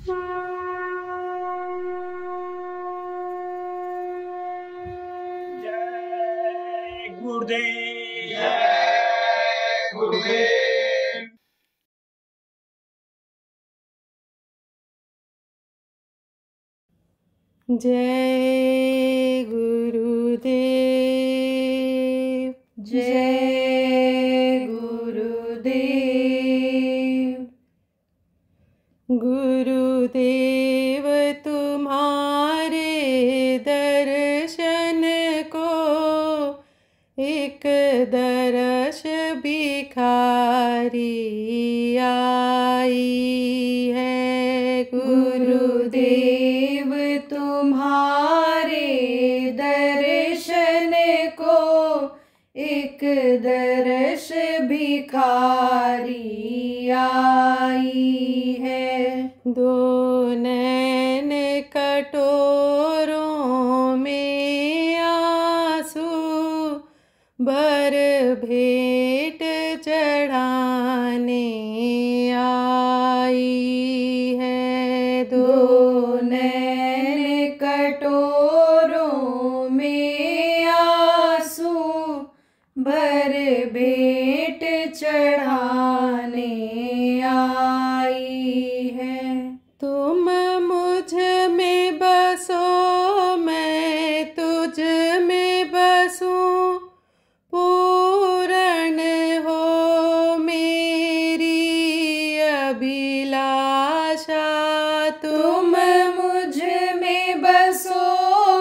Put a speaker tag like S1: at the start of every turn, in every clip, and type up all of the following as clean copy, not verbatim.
S1: जय गुरुदेव।
S2: जय गुरुदेव।
S3: जय गुरुदेव।
S4: जय गुरुदेव।
S3: गुरुदेव तुम्हारे दर्शन को एक दरस भिखारी आई है।
S4: गुरुदेव तुम्हारे दर्शन को एक दरस भिखारी आई है।
S3: दो नैन कटोरों में आंसू भर भेंट चढ़ाने आई है।
S4: दो नैन कटोरों में आंसू भर भेंट चढ़ाने आई है।
S3: तुम मुझ में बसो मैं तुझ में बसूं, पूर्ण हो मेरी अभिलाषा।
S4: तुम मुझ में बसो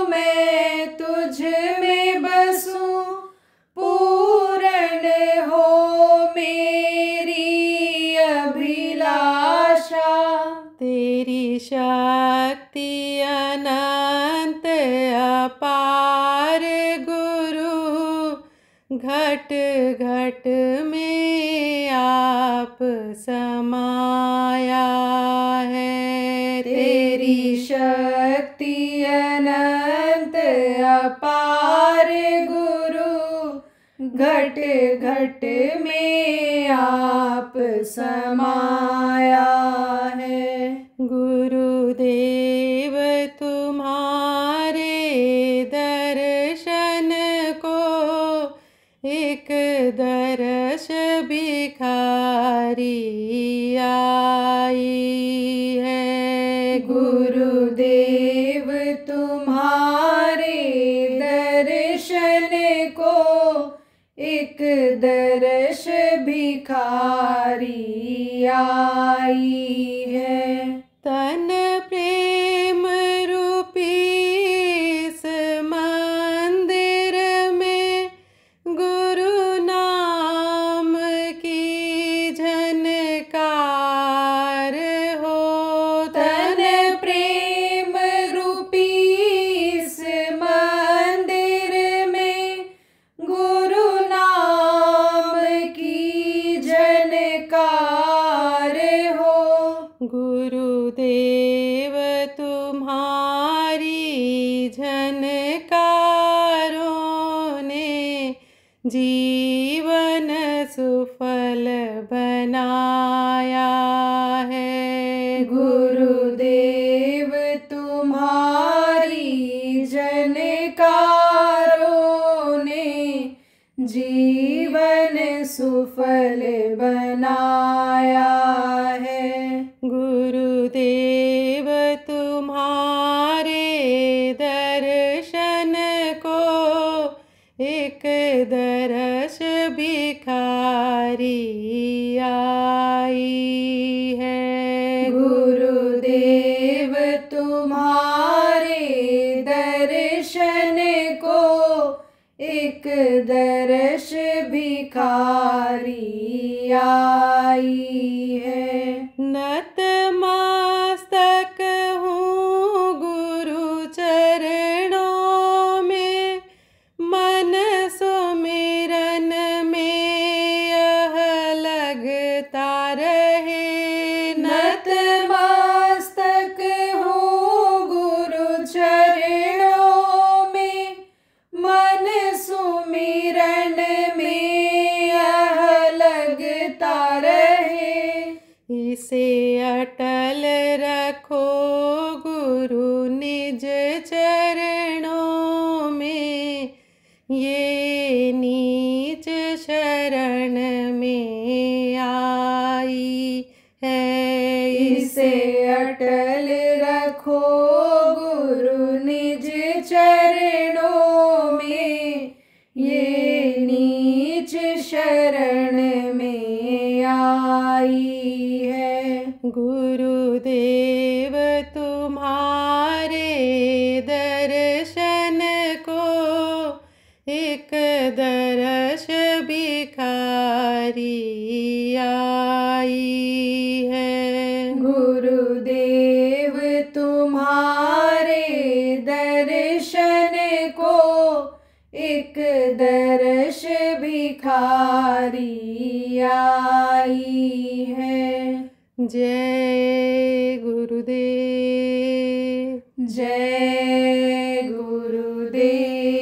S4: मैं तुझ में बसूं, पूर्ण हो मेरी अभिलाषा।
S3: तेरी शक्ति अनंत अपार गुरु, घट घट में आप समाया है।
S4: तेरी शक्ति अनंत अपार गुरु, घट घट में आप समाया है।
S3: गुरुदेव तुम्हारे दर्शन को एक दरस भिखारी आई है।
S4: गुरुदेव तुम्हारे दर्शन को एक दरस भिखारी आई है।
S3: तन प्रेम रूपी इस मंदिर में गुरु नाम की झनकार हो।
S4: तन प्रेम रूपी इस मंदिर में गुरु नाम की झनकार हो।
S3: गुरुदेव तुम्हारी झनकारों ने जीवन सुफल बनाया है।
S4: गुरुदेव तुम्हारी झनकारों ने जीवन सुफल बनाया है।
S3: गुरुदेव तुम्हारे दर्शन को एक दरस भिखारी आई है।
S4: गुरुदेव तुम्हारे दर्शन को एक दरस भिखारी आई है।
S3: नतमस्तक हूँ गुरु चरणों में, मन सुमिरन में यह लगता रहे।
S4: नतमस्तक हूँ गुरु चरणों में, मन सुमिरन में यह लगता रहे।
S3: इसे अटल रखो गुरु निज चरणों में, ये नीच शरण में आई है।
S4: इसे अटल रखो गुरु निज चरणों में, ये नीच शरण में आई है।
S3: गुरुदेव तुम्हारे दर्शन को एक दर्श भिखारी आई है।
S4: गुरुदेव तुम्हारे दर्शन को एक दर्श भिखारी आई है।
S3: जय गुरुदेव,
S4: जय गुरुदेव।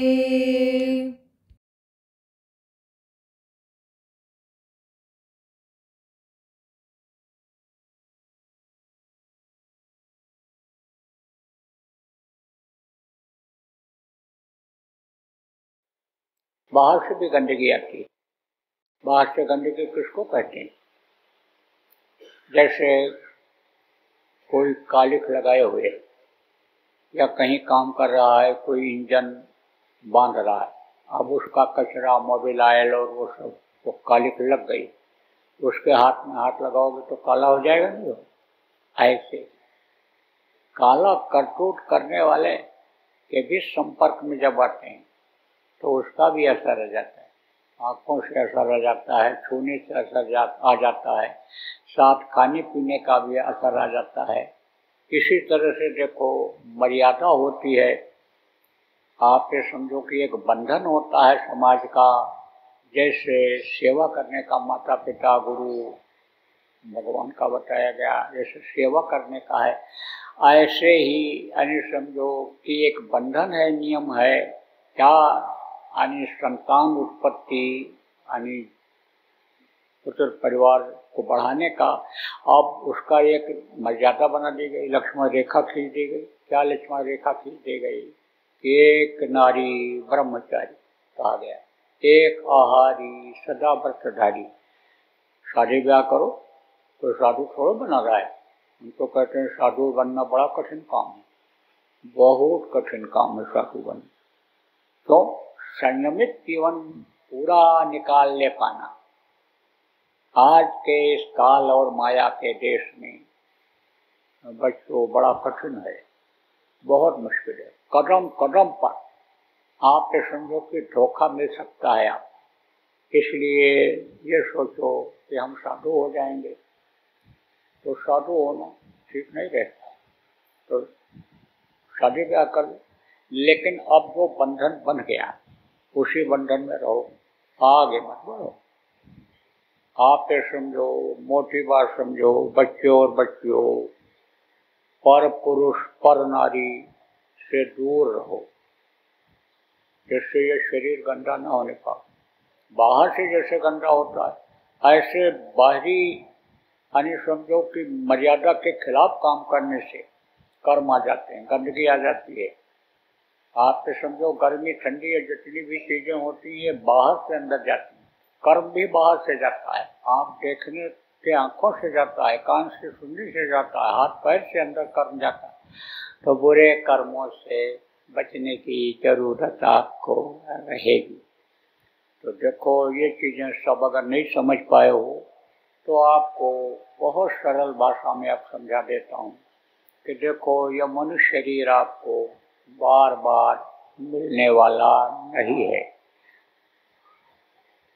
S2: बाहर से भी गंदगी आती है। बाहर से गंदगी किसको कहते हैं? जैसे कोई कालिख लगाए हुए या कहीं काम कर रहा है, कोई इंजन बांध रहा है, अब उसका कचरा, मोबिल ऑयल और वो सब, वो कालिख लग गई, उसके हाथ में हाथ लगाओगे तो काला हो जाएगा नहीं हो? ऐसे काला करतूत करने वाले के भी संपर्क में जब आते हैं तो उसका भी असर आ जाता है। आँखों से असर आ जाता है, छूने से असर आ जाता है, साथ खाने पीने का भी असर आ जाता है। इसी तरह से देखो, मर्यादा होती है। आप ये समझो कि एक बंधन होता है समाज का, जैसे सेवा करने का माता पिता गुरु भगवान का बताया गया, जैसे सेवा करने का है, ऐसे ही यानी समझो कि एक बंधन है, नियम है क्या, यानी संतान उत्पत्ति यानी पुत्र परिवार को बढ़ाने का। अब उसका एक मर्यादा बना दी गई, लक्ष्मण रेखा खींच दी गई। क्या लक्ष्मण रेखा खींच दी गई? एक नारी ब्रह्मचारी कहा गया, एक आहारी सदा व्रतधारी। शादी ब्याह करो तो साधु थोड़ा बना रहा है। उनको कहते हैं साधु बनना बड़ा कठिन काम है, बहुत कठिन काम है साधु बनना। तो संयमित जीवन पूरा निकाल ले पाना आज के इस काल और माया के देश में बच्चों बड़ा कठिन है, बहुत मुश्किल है। कदम कदम पर आप ये समझो कि धोखा मिल सकता है आप, इसलिए ये सोचो कि हम साधु हो जाएंगे, तो साधु होना ठीक नहीं रहता। तो शादी ब्याह कर लो, लेकिन अब जो बंधन बन गया उसी बंधन में रहो, आगे मत बढ़ो। आप ये समझो, मोटी बात समझो, बच्चों और बच्चियों, पर पुरुष पर नारी से दूर रहो, जिससे ये शरीर गंदा न होने पाए। बाहर से जैसे गंदा होता है, ऐसे बाहरी यानी समझो कि मर्यादा के खिलाफ काम करने से कर्म आ जाते हैं, गंदगी आ जाती है। आप ये समझो गर्मी ठंडी या जितनी भी चीजें होती हैं बाहर से अंदर जाती हैं, कर्म भी बाहर से जाता है। आप देखने के आंखों से जाता है, कान से सुनने से जाता है, हाथ पैर से अंदर कर्म जाता है। तो बुरे कर्मों से बचने की जरूरत आपको रहेगी। तो देखो, ये चीजें सब अगर नहीं समझ पाए हो तो आपको बहुत सरल भाषा में अब समझा देता हूँ कि देखो, यह मनुष्य शरीर आपको बार बार मिलने वाला नहीं है।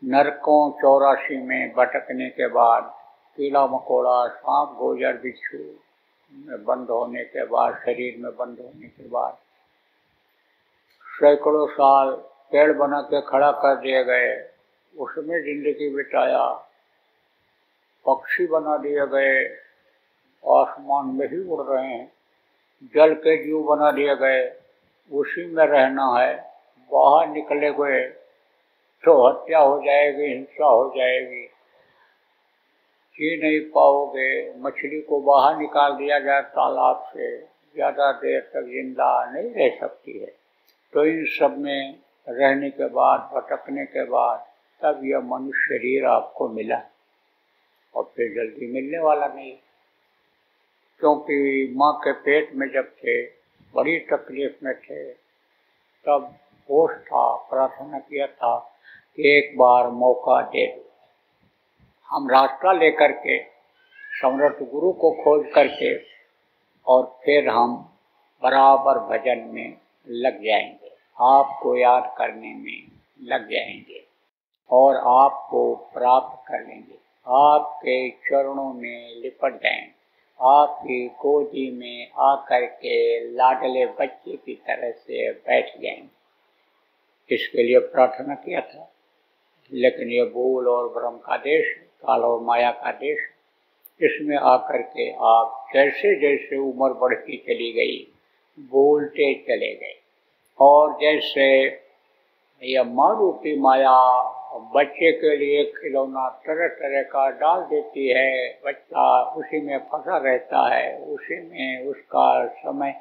S2: नरकों 84 में भटकने के बाद, कीड़ा मकोड़ा सांप गोजर बिच्छू में बंद होने के बाद, शरीर में बंद होने के बाद सैकड़ों साल पेड़ बना के खड़ा कर दिए गए, उसमें जिंदगी बिताया, पक्षी बना दिए गए, आसमान में ही उड़ रहे हैं, जल के जीव बना दिए गए, उसी में रहना है। बाहर निकले गए तो हत्या हो जाएगी, हिंसा हो जाएगी, जी नहीं पाओगे। मछली को बाहर निकाल दिया जाए तालाब से, ज़्यादा देर तक जिंदा नहीं रह सकती है। तो इन सब में रहने के बाद, भटकने के बाद तब यह मनुष्य शरीर आपको मिला, और फिर जल्दी मिलने वाला नहीं। क्योंकि माँ के पेट में जब थे, बड़ी तकलीफ में थे, तब होश था, प्रार्थना किया था कि एक बार मौका दे दो। हम रास्ता लेकर के समर्थ गुरु को खोज करके और फिर हम बराबर भजन में लग जाएंगे, आपको याद करने में लग जाएंगे और आपको प्राप्त कर लेंगे, आपके चरणों में लिपट जाएंगे, आपकी गोदी में आकर के लाडले बच्चे की तरह से बैठ जाएंगे। इसके लिए प्रार्थना किया था। लेकिन ये भूल और भ्रम का देश, काल और माया का देश, इसमें आकर के आप जैसे जैसे उम्र बढ़ती चली गई भूलते चले गए। और जैसे यह माँ रूपी माया बच्चे के लिए खिलौना तरह तरह का डाल देती है, बच्चा उसी में फंसा रहता है, उसी में उसका समय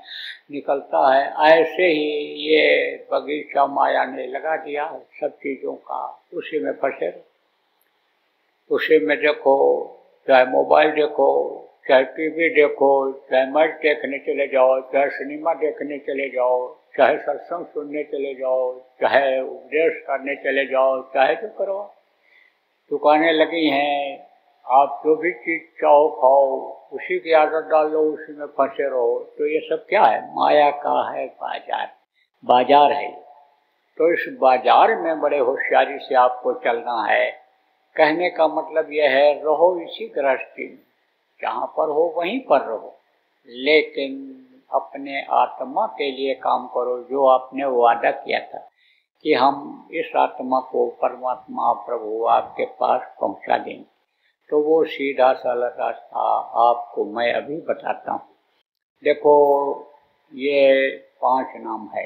S2: निकलता है, ऐसे ही ये बगीचा माया ने लगा दिया सब चीज़ों का, उसी में फंसे। उसी में देखो, चाहे मोबाइल देखो, चाहे टीवी देखो, चाहे मैच देखने चले जाओ, चाहे सिनेमा देखने चले जाओ, चाहे सत्संग सुनने चले जाओ, चाहे उपदेश करने चले जाओ, चाहे जो करो, दुकानें लगी हैं, आप जो भी चीज़ चाहो खाओ, उसी की आदत डाल लो, उसी में फंसे रहो। तो ये सब क्या है? माया का है बाजार, बाजार है। तो इस बाजार में बड़े होशियारी से आपको चलना है। कहने का मतलब यह है, रहो इसी गृहस्थी में, जहाँ पर हो वहीं पर रहो, लेकिन अपने आत्मा के लिए काम करो, जो आपने वादा किया था कि हम इस आत्मा को परमात्मा प्रभु आपके पास पहुँचा देंगे। तो वो सीधा साधा रास्ता आपको मैं अभी बताता हूँ। देखो, ये 5 नाम है,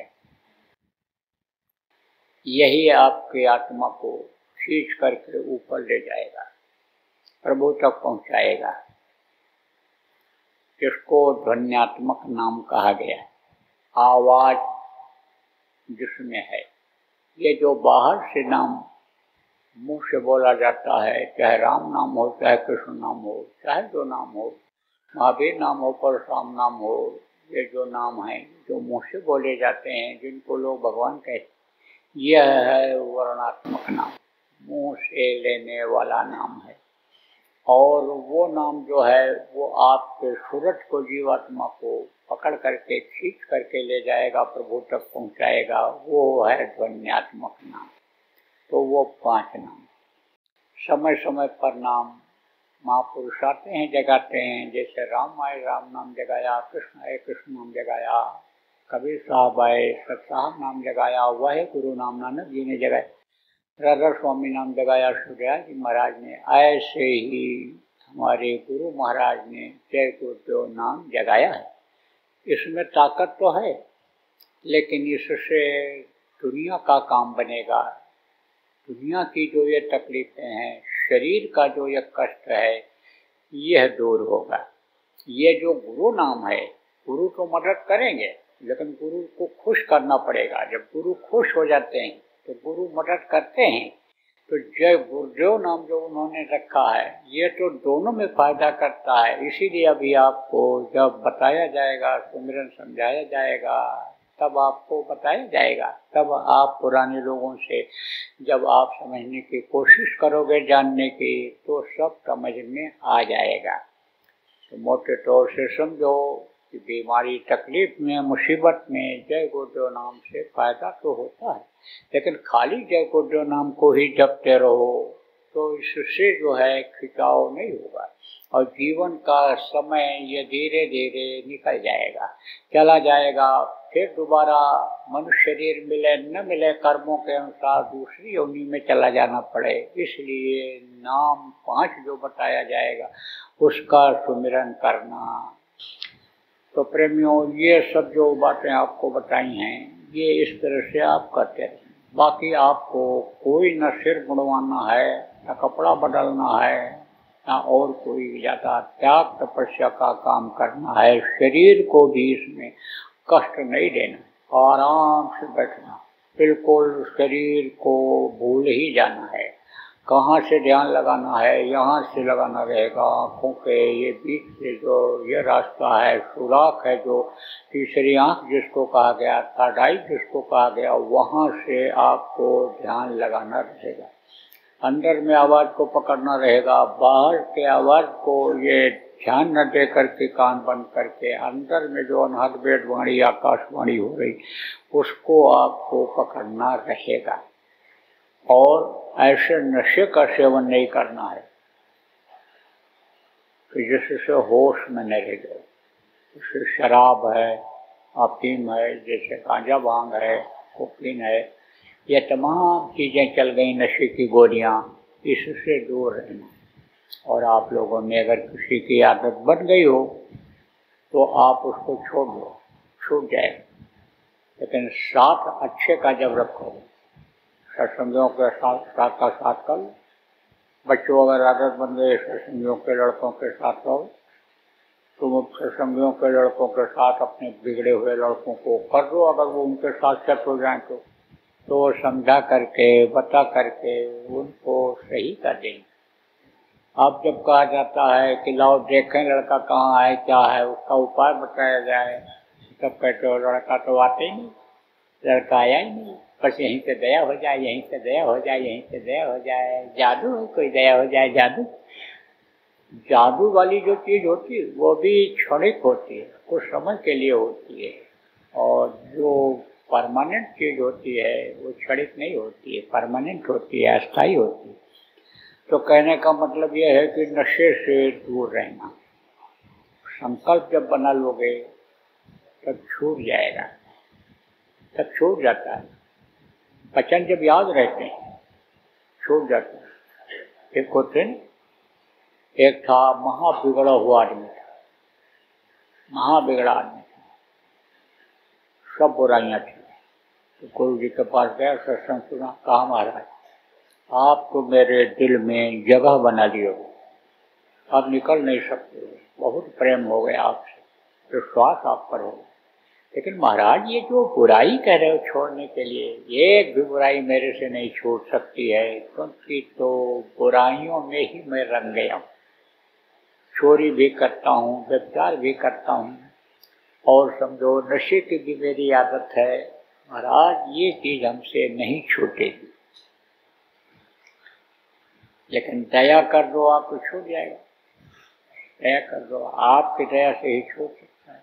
S2: यही आपकी आत्मा को खींच करके ऊपर ले जाएगा, प्रभु तक पहुँचाएगा। इसको ध्वन्यात्मक नाम कहा गया है। आवाज जिसमें है, ये जो बाहर से नाम मुंह से बोला जाता है, चाहे राम नाम हो, चाहे कृष्ण नाम हो, चाहे जो नाम हो, महावीर नाम हो, परशुराम नाम हो, ये जो नाम है जो मुंह से बोले जाते हैं, जिनको लोग भगवान कहते हैं, यह है वर्णात्मक नाम, मुंह से लेने वाला नाम है। और वो नाम जो है वो आपके सूरत को, जीवात्मा को पकड़ करके खींच करके ले जाएगा, प्रभु तक पहुंचाएगा, वो है ध्वन्यात्मक नाम। तो वो 5 नाम समय समय पर नाम महापुरुष आते हैं, जगाते हैं। जैसे राम आए, राम नाम जगाया, कृष्ण आए, कृष्ण नाम जगाया, कबीर साहब आए, सतसाहब नाम जगाया, वह गुरु नाम नानक जी ने जगाया, राधा स्वामी नाम जगाया सूर्याजी जी महाराज ने। ऐसे ही हमारे गुरु महाराज ने जय गुरुदेव नाम जगाया है। इसमें ताकत तो है, लेकिन इससे दुनिया का काम बनेगा। दुनिया की जो ये तकलीफें हैं, शरीर का जो ये कष्ट है, यह दूर होगा। ये जो गुरु नाम है, गुरु तो मदद करेंगे, लेकिन गुरु को खुश करना पड़ेगा। जब गुरु खुश हो जाते हैं तो गुरु मदद करते हैं। तो जय गुरुदेव नाम जो उन्होंने रखा है, ये तो दोनों में फायदा करता है। इसीलिए अभी आपको जब बताया जाएगा, सुमिरन समझाया जाएगा, तब आपको बताया जाएगा, तब आप पुराने लोगों से जब आप समझने की कोशिश करोगे, जानने की, तो सब समझ में आ जाएगा। तो मोटे तौर से समझो कि बीमारी, तकलीफ में, मुसीबत में जय गुरुदेव नाम से फायदा तो होता है, लेकिन खाली जय गुरुदेव नाम को ही जपते रहो तो इससे जो है खिंचाव नहीं होगा, और जीवन का समय ये धीरे धीरे निकल जाएगा, चला जाएगा। फिर दोबारा मनुष्य शरीर मिले न मिले, कर्मों के अनुसार दूसरी योनि में चला जाना पड़े। इसलिए नाम 5 जो बताया जाएगा उसका सुमिरन करना। तो प्रेमियों, ये सब जो बातें आपको बताई हैं, ये इस तरह से आप करते रहें। बाकी आपको कोई न सिर मुड़वाना है, न कपड़ा बदलना है, ना और कोई ज्यादा त्याग तपस्या का काम करना है। शरीर को भी इसमें कष्ट नहीं देना, आराम से बैठना, बिल्कुल शरीर को भूल ही जाना है। कहाँ से ध्यान लगाना है, यहाँ से लगाना रहेगा। आँखों के ये बीच से जो ये रास्ता है, सुराख है, जो तीसरी आँख जिसको कहा गया, थर्ड आई जिसको कहा गया, वहाँ से आपको ध्यान लगाना रहेगा। अंदर में आवाज़ को पकड़ना रहेगा, बाहर के आवाज़ को ये ध्यान न दे करके, कान बंद करके, अंदर में जो अनहद वेदवाणी आकाशवाणी हो रही उसको आपको पकड़ना रहेगा। और ऐसे नशे का सेवन नहीं करना है कि जिससे होश में न रह जाए। जैसे शराब है, अफीम है, जैसे गांजा भांग है, कोकीन है, ये तमाम चीज़ें चल गई, नशे की गोलियां, इससे दूर रहना। और आप लोगों में अगर किसी की आदत बन गई हो तो आप उसको छोड़ दो, छूट जाए। लेकिन साथ अच्छे का जब रखो, सत्संगियों के साथ का साथ कर लो। बच्चों अगर आदत बन गई सत्संगियों के लड़कों के साथ रहो, तुम सत्संगियों के लड़कों के साथ अपने बिगड़े हुए लड़कों को कर दो। अगर वो उनके साथ सेट हो जाए तो समझा करके, बता करके उनको सही कर देंगे। अब जब कहा जाता है कि लाओ देखें लड़का कहाँ है, क्या है, उसका उपाय बताया जाए, तब कहते हो लड़का तो आते ही नहीं, लड़का आया ही नहीं, बस यहीं से दया हो जाए, यहीं से दया हो जाए, यहीं से दया हो जाए। जादू है, कोई दया हो जाए, जादू। जादू वाली जो चीज़ होती है वो भी क्षणिक होती है, कुछ समय के लिए होती है। और जो परमानेंट चीज़ होती है वो क्षणिक नहीं होती है, परमानेंट होती है, अस्थायी होती है। तो कहने का मतलब ये है कि नशे से दूर रहना। संकल्प जब बना लोगे तब छूट जाएगा, तब छूट जाता है। वचन जब याद रहते हैं छूट जाता है। एक होते हैं, एक था महा बिगड़ा हुआ आदमी था, महा बिगड़ा आदमी था, सब बुराइयां थी। तो गुरु जी के पास गया, सत्संग सुना, कहा महाराज आप तो मेरे दिल में जगह बना लिए हो, आप निकल नहीं सकते हो, बहुत प्रेम हो गया आपसे, विश्वास आप पर हो। लेकिन महाराज ये जो बुराई कह रहे हो छोड़ने के लिए, एक भी बुराई मेरे से नहीं छूट सकती है, क्योंकि तो बुराइयों में ही मैं रंग गया हूँ। चोरी भी करता हूँ, व्यभिचार भी करता हूँ, और समझो नशे की भी मेरी आदत है। महाराज ये चीज हमसे नहीं छूटेगी, लेकिन दया कर दो आपको छूट जाएगा। दया कर दो, आपकी दया से ही छूट सकता है।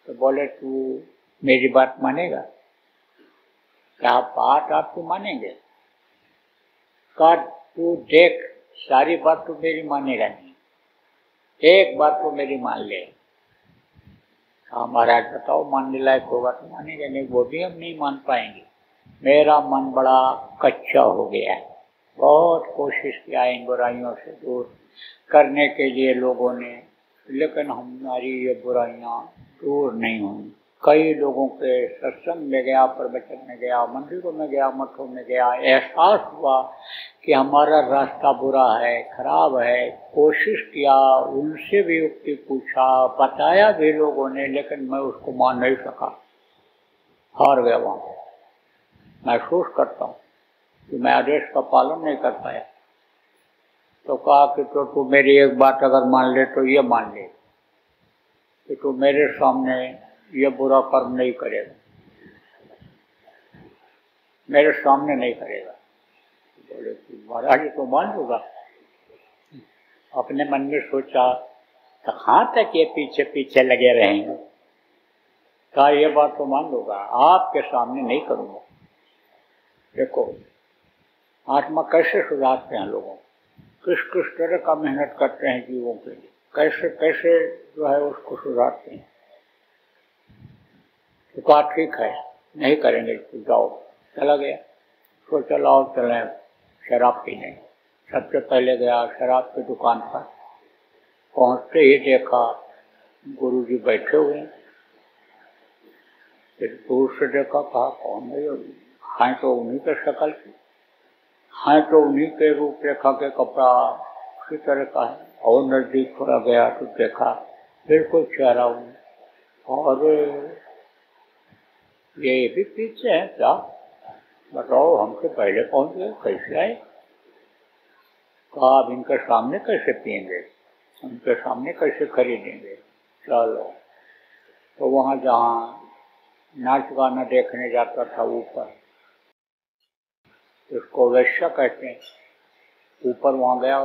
S2: तो बोले तू मेरी बात मानेगा? क्या बात आपको मानेंगे? का तू देख, सारी बात तो मेरी मानेगा नहीं, एक बात तो मेरी मान ले। हाँ महाराज बताओ, मानने लायक होगा तो मानेगा, नहीं वो भी हम नहीं मान पाएंगे। मेरा मन बड़ा कच्चा हो गया है, बहुत कोशिश किया इन बुराइयों से दूर करने के लिए लोगों ने, लेकिन हमारी ये बुराइयां दूर नहीं हुई। कई लोगों के सत्संग में गया, प्रवचन में गया, मंदिरों में गया, मठों में गया, एहसास हुआ कि हमारा रास्ता बुरा है, खराब है। कोशिश किया, उनसे भी युक्ति पूछा, बताया भी लोगों ने, लेकिन मैं उसको मान नहीं सका, हार गया। वहाँ महसूस करता हूँ कि मैं आदेश का पालन नहीं कर पाया। तो कहा कि तो तू मेरी एक बात अगर मान ले तो ये मान ले कि तू मेरे सामने ये बुरा कर्म नहीं करेगा, मेरे सामने नहीं करेगा। बोले कि महाराज तो मान लूँगा। अपने मन में सोचा कहाँ तक ये पीछे पीछे लगे रहेंगे, कहा ये बात तो मान लूँगा, आपके सामने नहीं करूँगा। देखो आत्मा कैसे सुधारते हैं लोगों, किस किस तरह का मेहनत करते हैं जीवों के लिए, कैसे कैसे जो है उसको सुधारते हैं। तो कहा ठीक है, नहीं करेंगे, तो जाओ। चला गया, तो चलाओ चले शराब पीने। सबसे पहले गया शराब की दुकान पर, पहुंचते ही देखा गुरुजी बैठे हुए हैं। फिर दूर से देखा, कहा कौन है, हाँ तो उन्हीं के शक्ल की, हाँ तो उन्हीं के रूप रेखा के कपड़ा उसी तरह का है। और नजदीक थोड़ा गया तो देखा बिल्कुल चेहरा हूँ। और ये भी पीछे हैं क्या? बताओ, हमसे पहले पहुंच गए, कैसे आए? कहा अब इनके सामने कैसे पियेंगे, उनके सामने कैसे खरीदेंगे। चलो, तो वहाँ जहाँ नाच गाना देखने जाता था ऊपर, उसको वैश्या कहते हैं, ऊपर वहाँ गया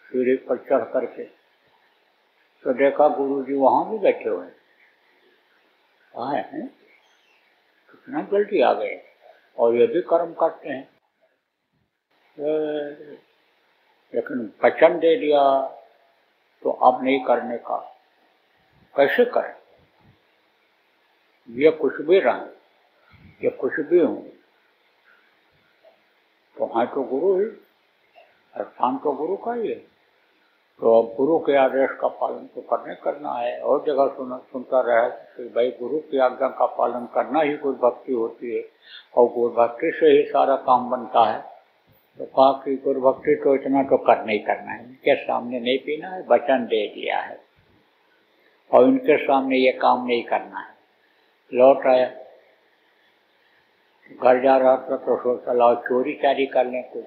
S2: सीढ़ी पर चढ़ करके, तो देखा गुरुजी वहाँ भी बैठे हुए हैं। कहाँ हैं? कितना जल्दी आ गए, और ये भी कर्म करते हैं। लेकिन वचन दे दिया तो अब नहीं करने का, कैसे करें? ये कुछ भी रहे, ये कुछ भी हूँ, तो हाँ तो गुरु ही, स्थान तो गुरु का ही है, तो अब गुरु के आदेश का पालन तो करना है। और जगह सुनता रहे कि भाई गुरु की आज्ञा का पालन करना ही गुरु भक्ति होती है, और गुरु भक्ति से ही सारा काम बनता है। तो कहा कि गुरु भक्ति तो इतना तो करना ही करना है, इनके सामने नहीं पीना है, वचन दे दिया है, और इनके सामने ये काम नहीं करना है। लौट आया, घर जा रहा था तो सोचा लाओ चोरी चारी कर लें कुछ।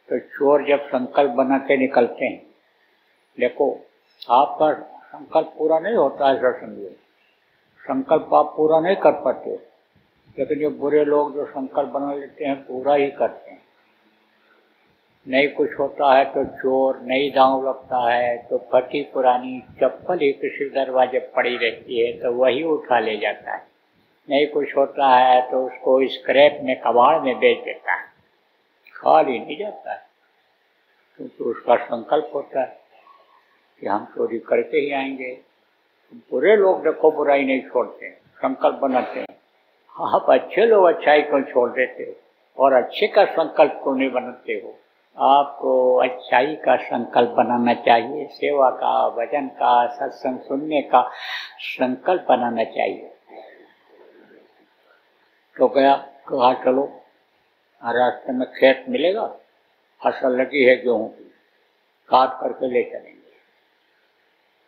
S2: तो चोर जब संकल्प बना के निकलते हैं, देखो आपका संकल्प पूरा नहीं होता है सत्संग में, संकल्प आप पूरा नहीं कर पाते, लेकिन जो बुरे लोग जो संकल्प बना लेते हैं पूरा ही करते हैं। नहीं कुछ होता है तो चोर, नहीं दांव लगता है तो फटी पुरानी चप्पल ही किसी दरवाजे पड़ी रहती है तो वही उठा ले जाता है। नहीं कुछ होता है तो उसको स्क्रैप में, कबाड़ में बेच देता है, खाली नहीं जाता है, क्योंकि उसका संकल्प होता है कि हम चोरी करके ही आएंगे। बुरे लोग देखो बुराई नहीं छोड़ते, संकल्प बनाते हैं। आप अच्छे लोग अच्छाई को छोड़ देते हो, और अच्छे का संकल्प को नहीं बनाते हो। आपको अच्छाई का संकल्प बनाना चाहिए, सेवा का, भजन का, सत्संग सुनने का संकल्प बनाना चाहिए। तो गया, कहा चलो रास्ते में खेत मिलेगा, फसल लगी है गेहूं की, काट करके ले चलेंगे।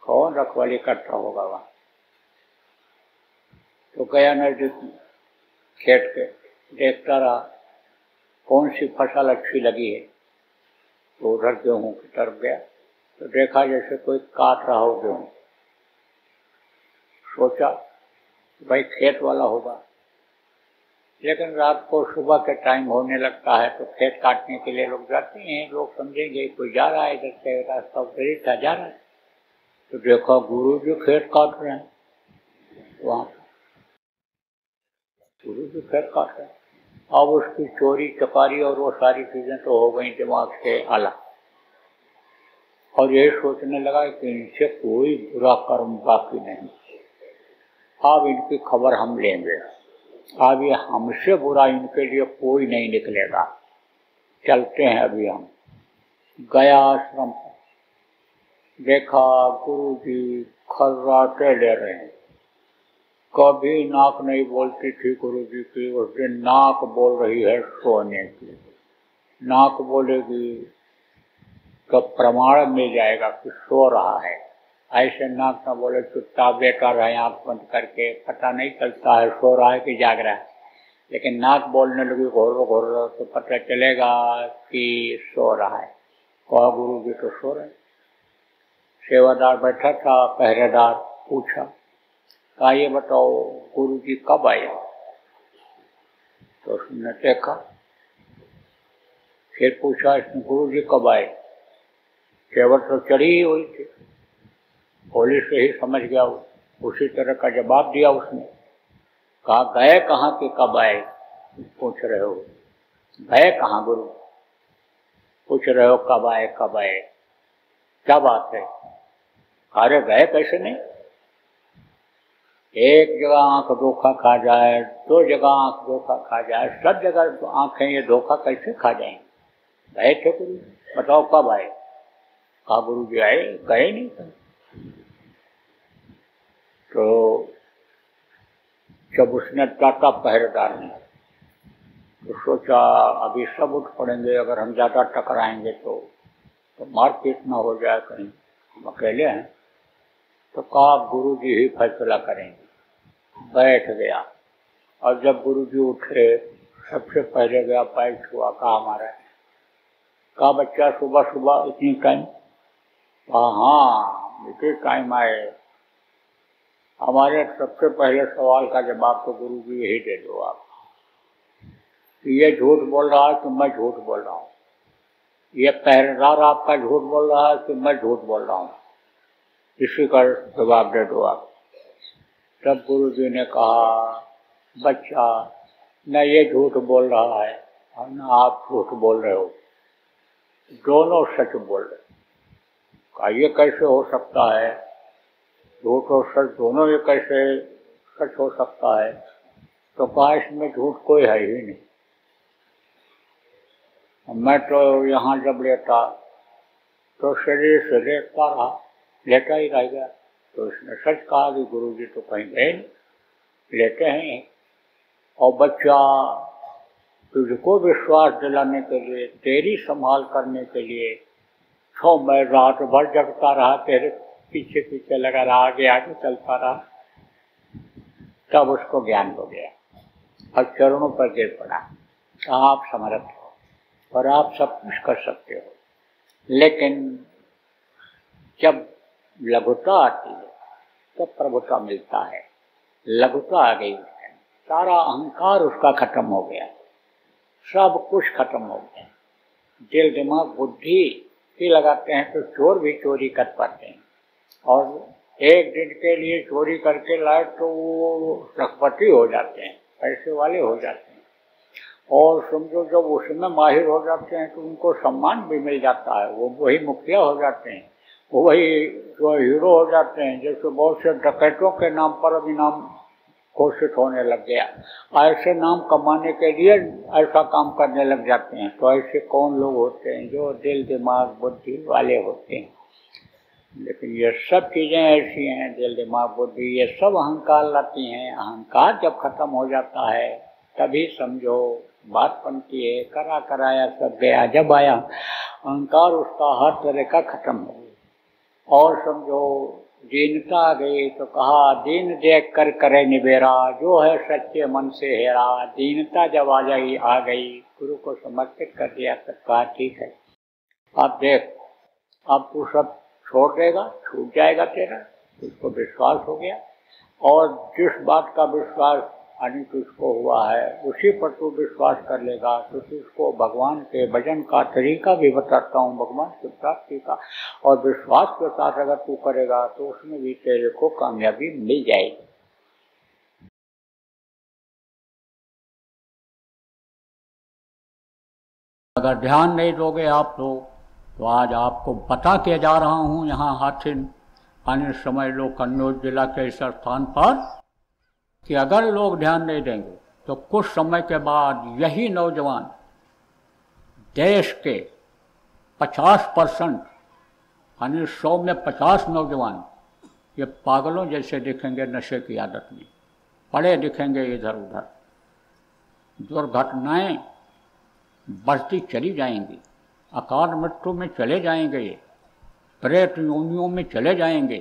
S2: कौन रखवाली करता होगा वहाँ? तो गया नजदीक खेत के, देखता रहा कौन सी फसल अच्छी लगी है, तो उधर गेहूं की तरफ गया तो देखा जैसे कोई काट रहा हो गेहूं। सोचा भाई खेत वाला होगा, लेकिन रात को सुबह के टाइम होने लगता है तो खेत काटने के लिए लोग जाते हैं, लोग समझेंगे कोई जा रहा है इधर से, रास्ता उधर था जा रहा है। तो देखा गुरु जी खेत काट रहे हैं, वहाँ गुरु जी खेत काट रहे हैं। अब उसकी चोरी चकारी और वो सारी चीजें तो हो गई दिमाग से अलग, और ये सोचने लगा कि इनसे कोई बुरा कर्म बाकी नहीं, अब इनकी खबर हम लेंगे, अब ये हमसे बुरा इनके लिए कोई नहीं निकलेगा, चलते हैं अभी हम। गया आश्रम, देखा गुरु जी खर्राटे ले रहे हैं। कभी नाक नहीं बोलती थी गुरु जी की, उस दिन नाक बोल रही है सोने की। नाक बोलेगी तो प्रमाण मिल जाएगा कि सो रहा है, ऐसे नाक न बोले चुपचाप लेटा रहे आँख बंद करके, पता नहीं चलता है सो रहा है कि जाग रहा है। लेकिन नाक बोलने लगी घोर घोर तो पता चलेगा कि सो रहा है। कहा गुरु जी तो सो रहे। सेवादार बैठा था, पहरेदार पूछा, कहा ये बताओ गुरु जी कब आए? तो उसने देखा, फिर पूछा इसने गुरु जी कब आए? केवल तो चढ़ी ही हुई थी, होली से ही समझ गया, उसी तरह का जवाब दिया उसने। कहा गए कहाँ के कब आए? पूछ रहे हो गए कहाँ गुरु? पूछ रहे हो कब आए कब आए, क्या बात है? अरे गए कैसे नहीं, एक जगह आंख धोखा खा जाए, दो जगह आंख धोखा खा जाए, सब जगह आंखें ये धोखा कैसे खा जाएंगे? गए थे गुरु, बताओ कब आए? कहा गुरु जी आए, गए नहीं थे। तो जब उसने डाटा पहरेदार ने, तो सोचा अभी सब उठ पड़ेंगे अगर हम ज्यादा टकराएंगे तो। तो मारपीट ना हो जाए कहीं, हम अकेले हैं। तो कहा गुरु जी ही फैसला करेंगे। बैठ गया और जब गुरु जी उठे सबसे पहले गया, पैर छुआ, कहा हमारा है। कहा बच्चा सुबह सुबह इतनी टाइम? कहा हाँ इतनी टाइम आए। हमारे सबसे पहले सवाल का जवाब तो गुरु जी यही दे दो आप, ये झूठ बोल रहा है कि मैं झूठ बोल रहा हूँ, ये पहरेदार आपका झूठ बोल रहा है कि मैं झूठ बोल रहा हूँ, इसी का जवाब दे दो आप। तब गुरु जी ने कहा बच्चा न ये झूठ बोल रहा है और न आप झूठ बोल रहे हो, दोनों सच बोल रहे। कहा ये कैसे हो सकता है, झूठ और सच दोनों ये कैसे सच हो सकता है? तो कहा इसमें झूठ कोई है ही नहीं। मैं तो यहाँ जब लेटा तो शरीर से लेटता रहा, लेटा ही रह गया। तो इसने सच कहा कि गुरु जी तो कहीं गए नहीं, लेटे हैं। और बच्चा तुझको विश्वास दिलाने के लिए, तेरी संभाल करने के लिए तो मैं रात भर जगता रहा, तेरे पीछे पीछे लगा रहा, आगे आगे चलता रहा। तब उसको ज्ञान हो गया और चरणों पर गिर पड़ा। कहा आप समर्थ हो और आप सब कुछ कर सकते हो, लेकिन जब लघुता आती है तो प्रभुता मिलता है। लघुता आ गई, सारा अहंकार उसका खत्म हो गया, सब कुछ खत्म हो गया। दिल दिमाग बुद्धि ही लगाते हैं तो चोर भी चोरी कर पाते हैं, और एक दिन के लिए चोरी करके लाए तो वो लखपति हो जाते हैं, पैसे वाले हो जाते हैं। और समझो जब उसमें माहिर हो जाते हैं तो उनको सम्मान भी मिल जाता है, वो वही मुखिया हो जाते हैं, वही जो हीरो हो जाते हैं। जैसे बहुत से डकैतों के नाम पर अभी नाम घोषित होने लग गया, ऐसे नाम कमाने के लिए ऐसा काम करने लग जाते हैं। तो ऐसे कौन लोग होते हैं जो दिल दिमाग बुद्धि वाले होते हैं? लेकिन ये सब चीज़ें ऐसी हैं, दिल दिमाग बुद्धि ये सब अहंकार लाती हैं। अहंकार जब खत्म हो जाता है तभी समझो बात बनती है। करा कराया सब गया, जब आया अहंकार उसका हर तरह का खत्म हो गया। और समझो दीनता आ गई तो कहा दीन देख कर करे निबेरा, जो है सच्चे मन से हेरा। दीनता जब आ गई गुरु को समर्पित कर दिया तो कहा ठीक है अब देख, अब तू सब छोड़ देगा, छूट जाएगा तेरा। उसको विश्वास हो गया, और जिस बात का विश्वास यानी तुझको हुआ है उसी पर तू विश्वास कर लेगा। तो तुझको भगवान के भजन का तरीका भी बताता हूँ, भगवान की प्राप्ति का, और विश्वास के साथ अगर तू करेगा तो उसमें भी तेरे को कामयाबी मिल जाएगी। अगर ध्यान नहीं दोगे आप लोग तो आज आपको बता के जा रहा हूँ यहाँ हाथिन आने समय लो कन्नौज जिला के इस स्थान पर कि अगर लोग ध्यान नहीं देंगे तो कुछ समय के बाद यही नौजवान देश के 50% यानी 100 में 50 नौजवान ये पागलों जैसे दिखेंगे, नशे की आदत में पड़े दिखेंगे इधर उधर। दुर्घटनाएं बढ़ती चली जाएंगी, अकाल मृत्यु में चले जाएंगे, ये प्रेत योनियों में चले जाएंगे।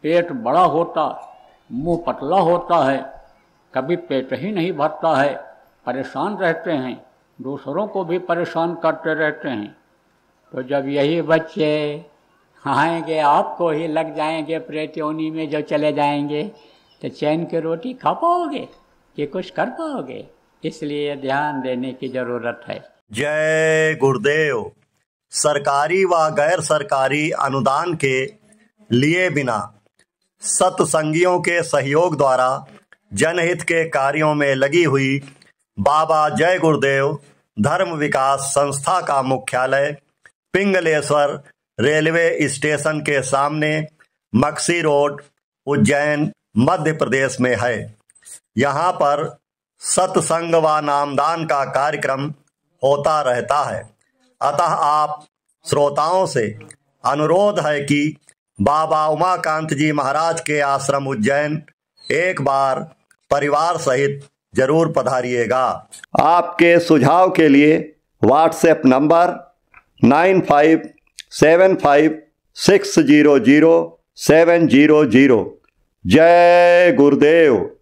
S2: पेट बड़ा होता मुंह पतला होता है, कभी पेट ही नहीं भरता है, परेशान रहते हैं, दूसरों को भी परेशान करते रहते हैं। तो जब यही बच्चे आएंगे आपको ही लग जाएंगे प्रेत योनि में जो चले जाएंगे, तो चैन की रोटी खा पाओगे कि कुछ कर पाओगे? इसलिए ध्यान देने की जरूरत है।
S1: जय गुरुदेव। सरकारी व गैर सरकारी अनुदान के लिए बिना सत्संगियों के सहयोग द्वारा जनहित के कार्यों में लगी हुई बाबा जय गुरुदेव धर्म विकास संस्था का मुख्यालय पिंगलेश्वर रेलवे स्टेशन के सामने मक्सी रोड उज्जैन मध्य प्रदेश में है। यहाँ पर सत्संग व नामदान का कार्यक्रम होता रहता है। अतः आप श्रोताओं से अनुरोध है कि बाबा उमाकांत जी महाराज के आश्रम उज्जैन एक बार परिवार सहित जरूर पधारिएगा। आपके सुझाव के लिए व्हाट्सएप नंबर 9575600700। जय गुरुदेव।